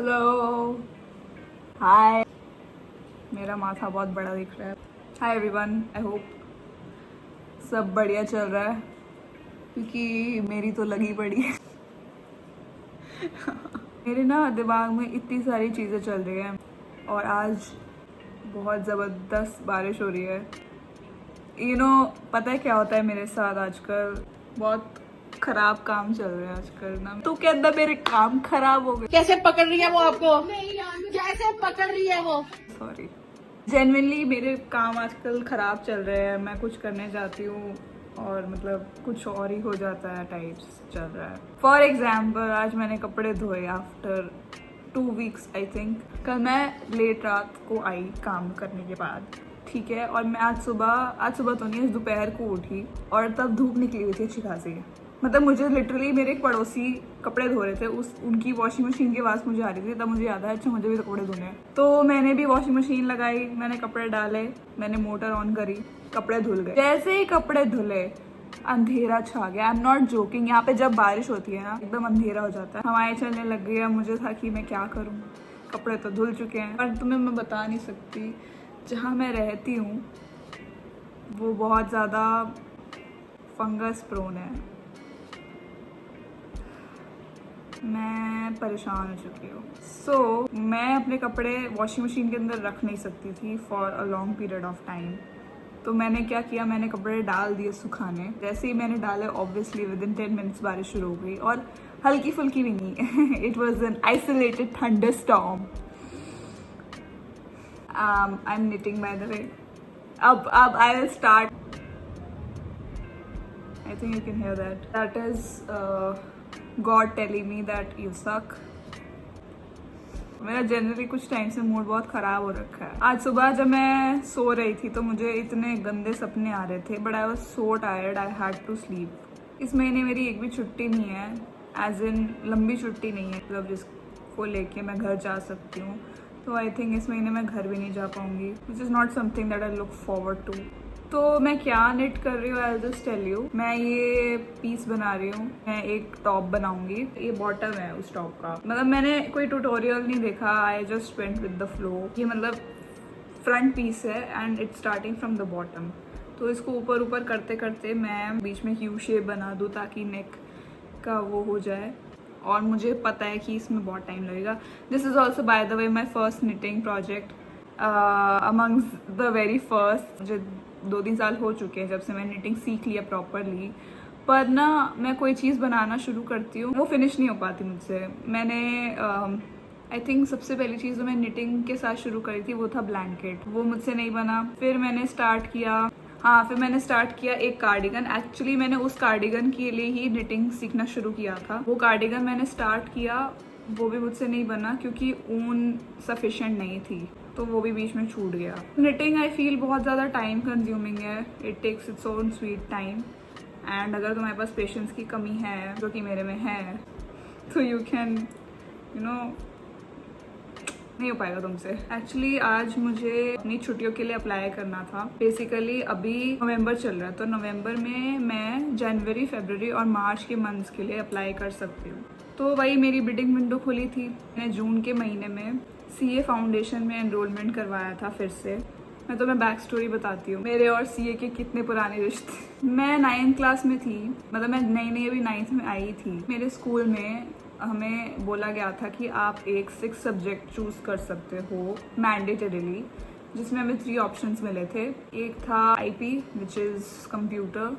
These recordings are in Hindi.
हेलो, हाय। मेरा माथा बहुत बड़ा दिख रहा है। हाय एवरीवन, आई होप सब बढ़िया चल रहा है क्योंकि मेरी तो लगी पड़ी है। मेरे ना दिमाग में इतनी सारी चीज़ें चल रही हैं और आज बहुत ज़बरदस्त बारिश हो रही है। पता है क्या होता है मेरे साथ आजकल? बहुत खराब काम चल रहे हैं आजकल ना। तो क्या अंदर मेरे काम खराब हो गए? कैसे पकड़ रही है वो आपको? कैसे पकड़ रही है वो? सॉरी, जेन्युइनली मेरे काम आजकल ख़राब चल रहे हैं। मैं कुछ करने जाती हूँ और मतलब कुछ और ही हो जाता है टाइप्स चल रहा है। फॉर एग्जाम्पल, आज मैंने कपड़े धोए आफ्टर 2 वीक्स आई थिंक। कल मैं लेट रात को आई काम करने के बाद, ठीक है। और मैं आज सुबह तो नहीं, आज दोपहर को उठी और तब धूप निकली हुई थी अच्छी खासी। मतलब मुझे लिटरली मेरे एक पड़ोसी कपड़े धो रहे थे, उनकी वॉशिंग मशीन की आवाज़ मुझे आ रही थी। तब मुझे याद आया अच्छा मुझे भी तो कपड़े धोने हैं। तो मैंने भी वॉशिंग मशीन लगाई, मैंने कपड़े डाले, मैंने मोटर ऑन करी, कपड़े धुल गए। जैसे ही कपड़े धुले अंधेरा छा गया। I am not joking. यहाँ पे जब बारिश होती है ना एकदम अंधेरा हो जाता है, हवाएं चलने लग गई है। मुझे था कि मैं क्या करूँ, कपड़े तो धुल चुके हैं। पर तुम्हें मैं बता नहीं सकती, जहाँ मैं रहती हूँ वो बहुत ज़्यादा फंगस प्रोन है। मैं परेशान हो चुकी हूँ। मैं अपने कपड़े वॉशिंग मशीन के अंदर रख नहीं सकती थी for a long period of time. तो मैंने क्या किया, मैंने कपड़े डाल दिए सुखाने। जैसे ही मैंने डाले ऑब्वियसली विद इन 10 मिनट्स बारिश शुरू हो गई, और हल्की फुल्की भी नहीं। It was an isolated thunder storm. I am knitting by the way. अब I will start. I think you can hear that. That is God telling me that you suck. मेरा जनरली कुछ टाइम से मूड बहुत ख़राब हो रखा है। आज सुबह जब मैं सो रही थी तो मुझे इतने गंदे सपने आ रहे थे, but I was so tired, I had to sleep. इस महीने मेरी एक भी छुट्टी नहीं है, एज इन लंबी छुट्टी नहीं है, मतलब जिसको लेके मैं घर जा सकती हूँ। तो आई थिंक इस महीने मैं घर भी नहीं जा पाऊँगी, which is not something that I look forward to. तो मैं क्या निट कर रही हूँ, I will just tell you. मैं ये पीस बना रही हूँ, मैं एक टॉप बनाऊंगी। ये बॉटम है उस टॉप का। मतलब मैंने कोई ट्यूटोरियल नहीं देखा, I just went with the flow. ये मतलब फ्रंट पीस है and it's starting from the bottom. तो इसको ऊपर ऊपर करते करते मैं बीच में यू शेप बना दूँ ताकि नेक का वो हो जाए। और मुझे पता है कि इसमें बहुत टाइम लगेगा। This is also bye the way my first knitting project, amongst the very first. मुझे 2-3 साल हो चुके हैं जब से मैंने निटिंग सीख लिया प्रॉपरली। पर ना मैं कोई चीज़ बनाना शुरू करती हूँ वो फिनिश नहीं हो पाती मुझसे। मैंने आई थिंक सबसे पहली चीज़ जो मैं निटिंग के साथ शुरू करी थी वो था ब्लैंकेट। वो मुझसे नहीं बना। फिर मैंने स्टार्ट किया एक कार्डिगन। एक्चुअली मैंने उस कार्डिगन के लिए ही निटिंग सीखना शुरू किया था। वो कार्डिगन मैंने स्टार्ट किया, वो भी मुझसे नहीं बना क्योंकि ऊन सफिशिएंट नहीं थी, तो वो भी बीच में छूट गया। निटिंग आई फील बहुत ज़्यादा टाइम कंज्यूमिंग है। It takes its own sweet time, and अगर तुम्हारे पास पेशेंस की कमी है, जो कि मेरे में है, तो यू कैन नहीं हो पाएगा तुमसे। एक्चुअली आज मुझे अपनी छुट्टियों के लिए अप्लाई करना था। बेसिकली अभी नवंबर चल रहा है, तो नवंबर में मैं जनवरी, फरवरी और मार्च के मंथ्स के लिए अप्लाई कर सकती हूँ। तो वही मेरी बिडिंग विंडो खुली थी। मैंने जून के महीने में CA फाउंडेशन में एनरोलमेंट करवाया था फिर से। मैं तुम्हें बैक स्टोरी बताती हूँ, मेरे और CA के कितने पुराने रिश्ते। मैं 9th क्लास में थी, मतलब मैं नई अभी 9th में आई थी। मेरे स्कूल में हमें बोला गया था कि आप एक 6 सब्जेक्ट चूज कर सकते हो मैंडेटरीली, जिसमें हमें 3 ऑप्शंस मिले थे। एक था IP विच इज़ कंप्यूटर,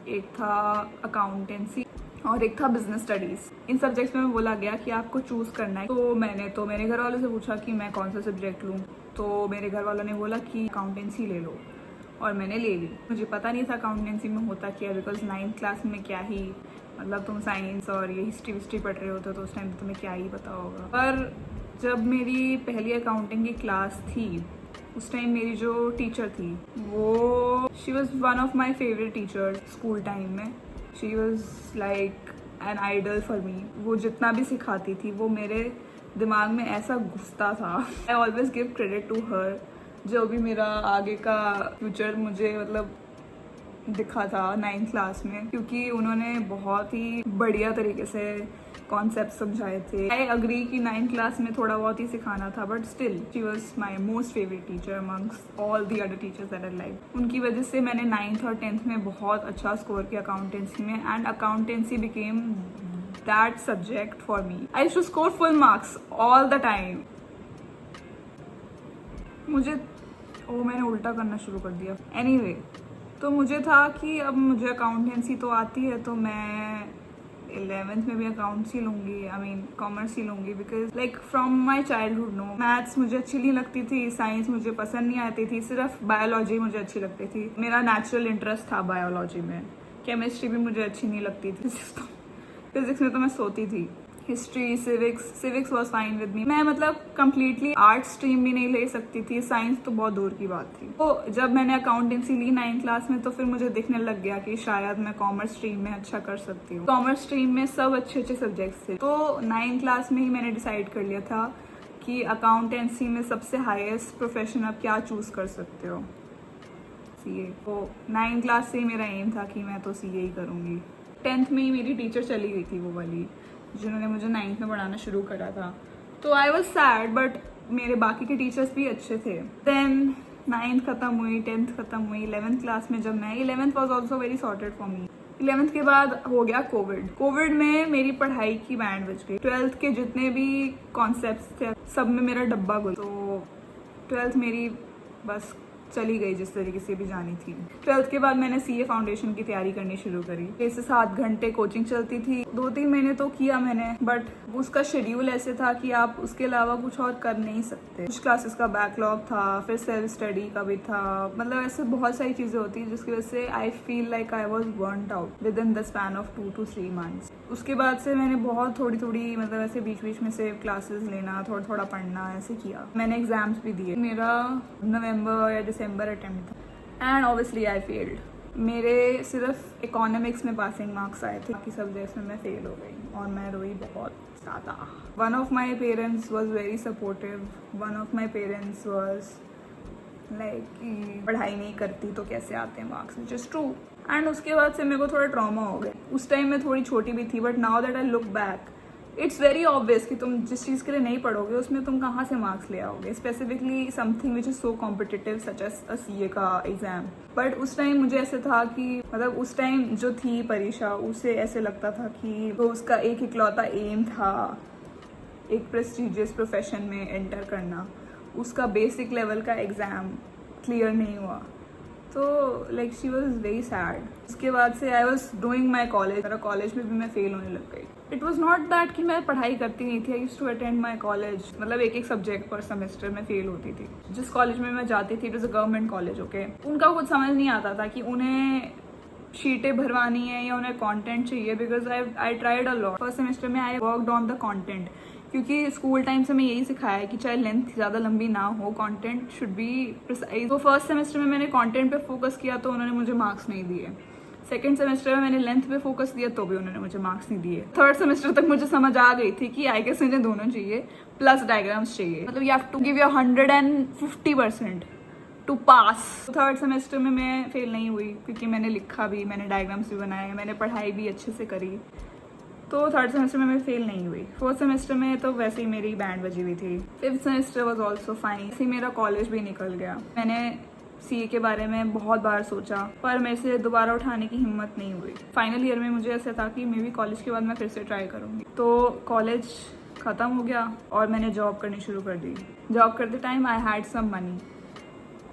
एक था अकाउंटेंसी और एक था बिजनेस स्टडीज़। इन सब्जेक्ट्स में बोला गया कि आपको चूज़ करना है। तो मैंने तो मेरे घर वालों से पूछा कि मैं कौन सा सब्जेक्ट लूँ, तो मेरे घर वालों ने बोला कि अकाउंटेंसी ले लो, और मैंने ले ली। मुझे पता नहीं था अकाउंटेंसी में होता क्या, बिकॉज 9th क्लास में क्या ही, मतलब तुम साइंस और ये हिस्ट्री पढ़ रहे होते हो तो उस टाइम तुम्हें क्या ही पता होगा। पर जब मेरी पहली अकाउंटिंग की क्लास थी, उस टाइम मेरी जो टीचर थी वो she was one of my favourite teacher school time में। She was like an idol for me. वो जितना भी सिखाती थी वो मेरे दिमाग में ऐसा घुसता था। I always give credit to her. जो भी मेरा आगे का फ्यूचर मुझे मतलब दिखा था 9th क्लास में, क्योंकि उन्होंने बहुत ही बढ़िया तरीके से कॉन्सेप्ट समझाए थे। आई अग्री कि 9th क्लास में थोड़ा बहुत ही सिखाना था, but still she was my most favourite teacher amongst all the other teachers that I like. उनकी वजह से मैंने 9th और 10th में बहुत अच्छा स्कोर किया अकाउंटेंसी में, and accountancy became that subject for me. I used to score full marks all the time. मैंने उल्टा करना शुरू कर दिया। एनीवे, तो मुझे था कि अब मुझे अकाउंटेंसी तो आती है, तो मैं 11th में भी अकाउंट्स ही लूँगी, आई मीन कॉमर्स ही लूँगी, because like from my childhood no, maths मुझे अच्छी नहीं लगती थी, साइंस मुझे पसंद नहीं आती थी, सिर्फ बायोलॉजी मुझे अच्छी लगती थी। मेरा नेचुरल इंटरेस्ट था बायोलॉजी में। केमिस्ट्री भी मुझे अच्छी नहीं लगती थी। फिजिक्स में तो मैं सोती थी। History, civics was fine with me. मैं मतलब कंप्लीटली आर्ट स्ट्रीम भी नहीं ले सकती थी, साइंस तो बहुत दूर की बात थी। तो जब मैंने अकाउंटेंसी ली 9th क्लास में, तो फिर मुझे दिखने लग गया कि शायद मैं कॉमर्स स्ट्रीम में अच्छा कर सकती हूँ। कॉमर्स स्ट्रीम में सब अच्छे अच्छे सब्जेक्ट्स थे, तो 9th क्लास में ही मैंने डिसाइड कर लिया था कि अकाउंटेंसी में सबसे हाईएस्ट प्रोफेशन आप क्या चूज कर सकते हो, सीए। तो 9th क्लास से ही मेरा एम था कि मैं तो सीए ही करूँगी। 10th में ही मेरी टीचर चली गई थी, वो वाली जिन्होंने मुझे 9th में पढ़ाना शुरू करा था। तो आई वॉज सैड, बट मेरे बाकी के टीचर्स भी अच्छे थे। देन 9th खत्म हुई, 10th खत्म हुई, 11th क्लास में जब मैं 11th was also very sorted for me. 11th के बाद हो गया कोविड में मेरी पढ़ाई की बैंड बज गई। 12th के जितने भी कॉन्सेप्ट्स थे सब में मेरा डब्बा गुल। तो 12th मेरी बस चली गई जिस तरीके से भी जानी थी। 12th के बाद मैंने सीए फाउंडेशन की तैयारी करनी शुरू करी। 6 से 7 घंटे कोचिंग चलती थी। 2-3 महीने तो किया मैंने, बट उसका शेड्यूल ऐसे था कि आप उसके अलावा कुछ और कर नहीं सकते। कुछ क्लासेस का बैकलॉग था, फिर सेल्फ स्टडी का भी था, मतलब ऐसे बहुत सारी चीजें होती है जिसकी वजह से I feel like I was burned out with in the span of 2 to 3 months। उसके बाद से मैंने बहुत थोड़ी मतलब ऐसे बीच बीच में से क्लासेस लेना, थोड़ा पढ़ना, ऐसे किया। मैंने एग्जाम्स भी दिए। मेरा नवंबर या दिसंबर अटेम्प्ट था, एंड ऑब्वियसली आई फेल्ड। मेरे सिर्फ इकोनॉमिक्स में पासिंग मार्क्स आए थे, बाकी सब्जेक्ट्स में मैं फेल हो गई और मैं रोई बहुत ज़्यादा। One of my parents was very supportive. One of my parents was like पढ़ाई नहीं करती तो कैसे आते हैं marks, which is true. And उसके बाद से मेरे को थोड़ा ट्रॉमा हो गया। उस टाइम में थोड़ी छोटी भी थी, but now that I look back, it's very obvious कि तुम जिस चीज़ के लिए नहीं पढ़ोगे उसमें तुम कहाँ से मार्क्स ले आओगे, specifically something which is so competitive such as a CA का एग्जाम। बट उस टाइम मुझे ऐसे था कि मतलब उस टाइम जो थी परीक्षा, उसे ऐसे लगता था कि तो उसका एक इकलौता एम था एक प्रेस्टिजियस प्रोफेशन में एंटर करना। उसका बेसिक लेवल का एग्ज़ाम क्लियर नहीं हुआ, तो like she was very sad. उसके बाद से I was doing my college. मेरा कॉलेज में भी मैं फेल होने लग गई। इट वॉज नॉट दैट कि मैं पढ़ाई करती नहीं थी, I used to attend my college, मतलब एक सब्जेक्ट पर सेमेस्टर में फेल होती थी। जिस कॉलेज में मैं जाती थी, it was a government college, okay. उनका कुछ समझ नहीं आता था कि उन्हें शीटें भरवानी है या उन्हें कंटेंट चाहिए, because I tried a lot. First semester में I worked on the content, क्योंकि स्कूल टाइम से मैं यही सिखाया है कि चाहे लेंथ ज़्यादा लंबी ना हो, कंटेंट शुड बी प्रिसाइज। तो फर्स्ट सेमेस्टर में मैंने कंटेंट पे फोकस किया तो उन्होंने मुझे मार्क्स नहीं दिए। सेकेंड सेमेस्टर में मैंने लेंथ पे फोकस दिया तो भी उन्होंने मुझे मार्क्स नहीं दिए। थर्ड सेमेस्टर तक मुझे समझ आ गई थी कि आई गेस मुझे दोनों चाहिए, प्लस डायग्राम्स चाहिए, मतलब you have to give your 150% to pass. Third semester में मैं फेल नहीं हुई क्योंकि मैंने लिखा भी, मैंने डायग्राम्स भी बनाए, मैंने पढ़ाई भी अच्छे से करी, तो थर्ड सेमेस्टर में मैं फेल नहीं हुई। फोर्थ सेमेस्टर में तो वैसे ही मेरी बैंड बजी हुई थी। Fifth semester was also fine. ऐसे मेरा कॉलेज भी निकल गया। मैंने सीए के बारे में बहुत बार सोचा, पर मेरे से दोबारा उठाने की हिम्मत नहीं हुई। फाइनल ईयर में मुझे ऐसा था कि मे बी कॉलेज के बाद मैं फिर से ट्राई करूँगी। तो कॉलेज ख़त्म हो गया और मैंने जॉब करनी शुरू कर दी। जॉब करते time I had some money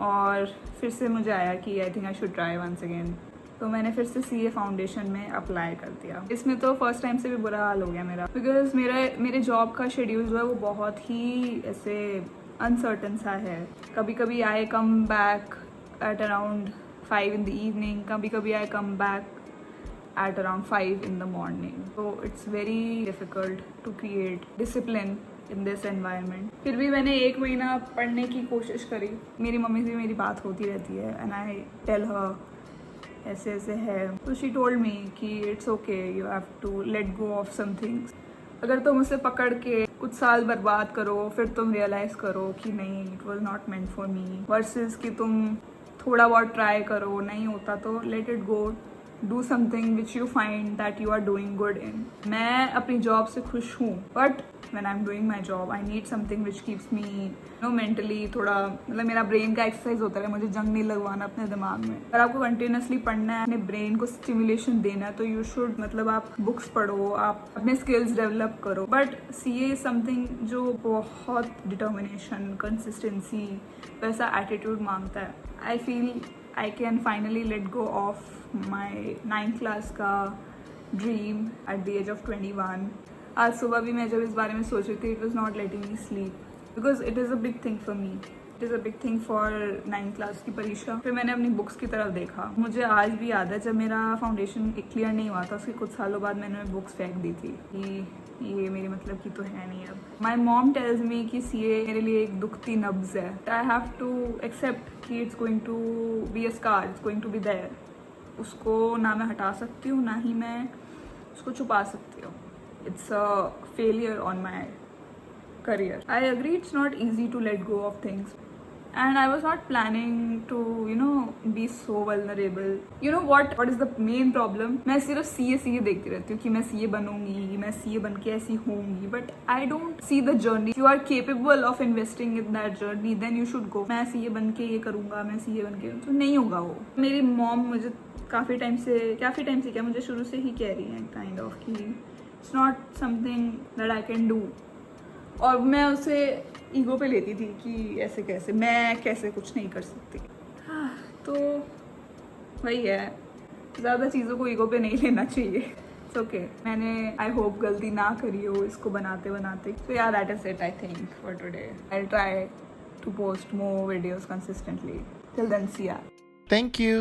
और फिर से मुझे आया कि I think I should try once again. तो मैंने फिर से सीए फाउंडेशन में अप्लाई कर दिया। इसमें तो फर्स्ट टाइम से भी बुरा हाल हो गया मेरा, बिकॉज मेरे जॉब का शेड्यूल जो है वो बहुत ही ऐसे अनसर्टन सा है। कभी कभी I come back at around 5 in the evening, कभी कभी I come back at around 5 in the morning। तो it's very difficult to create discipline in this environment. फिर भी मैंने 1 महीना पढ़ने की कोशिश करी। मेरी मम्मी से मेरी बात होती रहती है एंड आई टेल हर ऐसे ऐसे है, तो शी टोल्ड मी कि it's okay, you have to let go of some things. अगर तुम उसे पकड़ के कुछ साल बर्बाद करो फिर तुम रियलाइज करो कि नहीं, it was not meant for me, versus कि तुम थोड़ा बहुत ट्राई करो, नहीं होता तो let it go, do something which you find that you are doing good in. मैं अपनी जॉब से खुश हूँ, but when I'm doing my job I need something which keeps me mentally थोड़ा, मतलब मेरा ब्रेन का एक्सरसाइज होता है, मुझे जंग नहीं लगवाना अपने दिमाग में. अगर आपको कंटिन्यूसली पढ़ना है, अपने ब्रेन को स्टिमुलेशन देना है, तो यू शुड, मतलब आप बुक्स पढ़ो, आप अपने स्किल्स डेवलप करो. बट CA इज समथिंग जो बहुत डिटर्मिनेशन, कंसिस्टेंसी, वैसा एटीट्यूड मांगता है. I feel I can finally let go of my 9th class का dream at the age of 21. आज सुबह भी मैं जब इस बारे में सोच रही थी, it was not letting me sleep because it is a big thing for me. It is a big thing for 9th class की परीक्षा. फिर मैंने अपनी बुक्स की तरफ देखा. मुझे आज भी याद है जब मेरा फाउंडेशन क्लियर नहीं हुआ था, उसके कुछ सालों बाद मैंने बुक्स फेंक दी थी कि ये मेरी मतलब की तो है नहीं अब. माई मॉम टेल्स मी कि CA मेरे लिए एक दुखती नब्ज है. आई हैव टू एक्सेप्ट कि it's going to be a scar, it's going to be there. उसको ना मैं हटा सकती हूँ, ना ही मैं उसको छुपा सकती हूँ. It's a failure on my career. I agree it's not easy to let go of things. And I was not planning to, be so vulnerable. You know what is the main problem? मैं सिर्फ CA देखती रहती हूँ कि मैं CA बनूंगी, मैं CA बन के ऐसी होंगी. But I don't see the journey. If you are capable of investing in that journey, then you should go. मैं CA बन के ये करूँगा, मैं CA बन के, तो नहीं होगा वो. मेरी मॉम मुझे काफ़ी टाइम से क्या, मुझे शुरू से ही कह रही है काइंड ऑफ कि it's not something that I can do. और मैं उसे ईगो पे लेती थी कि ऐसे कैसे, मैं कैसे कुछ नहीं कर सकती. तो वही है, ज़्यादा चीज़ों को ईगो पे नहीं लेना चाहिए. It's okay. मैंने आई होप गलती ना करी हो इसको बनाते बनाते. So yeah that is it I think for today. I will try to post more videos consistently. Till then, see ya. Thank you.